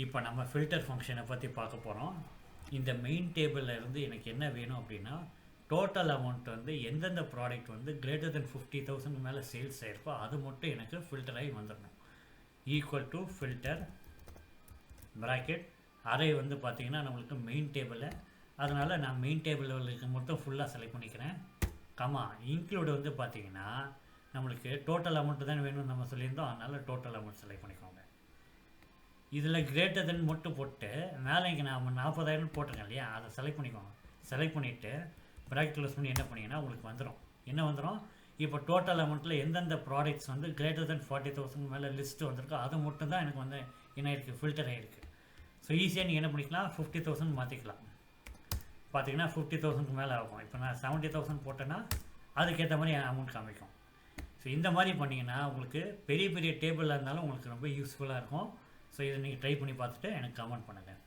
இப்போ நம்ம ஃபில்டர் ஃபங்க்ஷனை பற்றி பார்க்க போகிறோம். இந்த மெயின் டேபிளில் இருந்து எனக்கு என்ன வேணும் அப்படின்னா, டோட்டல் அமௌண்ட் வந்து எந்தெந்த ப்ராடக்ட் வந்து கிரேட்டர் தென் 50,000 மேலே சேல்ஸ் ஆகிருக்கோ அது மட்டும் எனக்கு ஃபில்டர் ஆகி வந்துடணும். Equal to filter bracket array வந்து பார்த்திங்கன்னா நம்மளுக்கு மெயின் டேபிளில், அதனால் நான் மெயின் டேபிளுக்கு மட்டும் ஃபுல்லாக செலக்ட் பண்ணிக்கிறேன். கமா இன்க்ளூட் வந்து பார்த்திங்கன்னா நம்மளுக்கு டோட்டல் அமௌண்ட்டு தான் வேணும்னு நம்ம சொல்லியிருந்தோம், அதனால் டோட்டல் அமௌண்ட் செலக்ட் பண்ணிக்கோங்க. இதில் கிரேட்டர் தென் மட்டும் போட்டு மேலே இங்கே நான் 40,000 போட்டிருக்கேன் இல்லையா, அதை செலக்ட் பண்ணிக்கோங்க. செலக்ட் பண்ணிவிட்டு ப்ராக்கெட் க்ளோஸ் பண்ணி என்ன பண்ணிங்கன்னா உங்களுக்கு வந்துடும். என்ன வந்துடும், இப்போ டோட்டல் அமௌண்ட்டில் எந்தெந்த ப்ராடக்ட்ஸ் வந்து கிரேட்டர் தென் 40,000 மேலே லிஸ்ட்டு வந்திருக்கோ அது மட்டும் தான் எனக்கு வந்து என்ன இருக்குது, ஃபில்டர் ஆகிருக்கு. ஸோ ஈஸியாக நீங்கள் என்ன பண்ணிக்கலாம், 50,000 மாற்றிக்கலாம். பார்த்தீங்கன்னா 50,000 மேலே ஆகும். இப்போ நான் 70,000 போட்டேன்னா அதுக்கேற்ற மாதிரி அமௌண்ட் காமிக்கும். ஸோ இந்த மாதிரி பண்ணிங்கன்னா உங்களுக்கு பெரிய பெரிய டேபிளாக இருந்தாலும் உங்களுக்கு ரொம்ப யூஸ்ஃபுல்லாக இருக்கும். ஸோ இதை நீங்கள் ட்ரை பண்ணி பார்த்துட்டு எனக்கு கமெண்ட் பண்ணுங்கள்.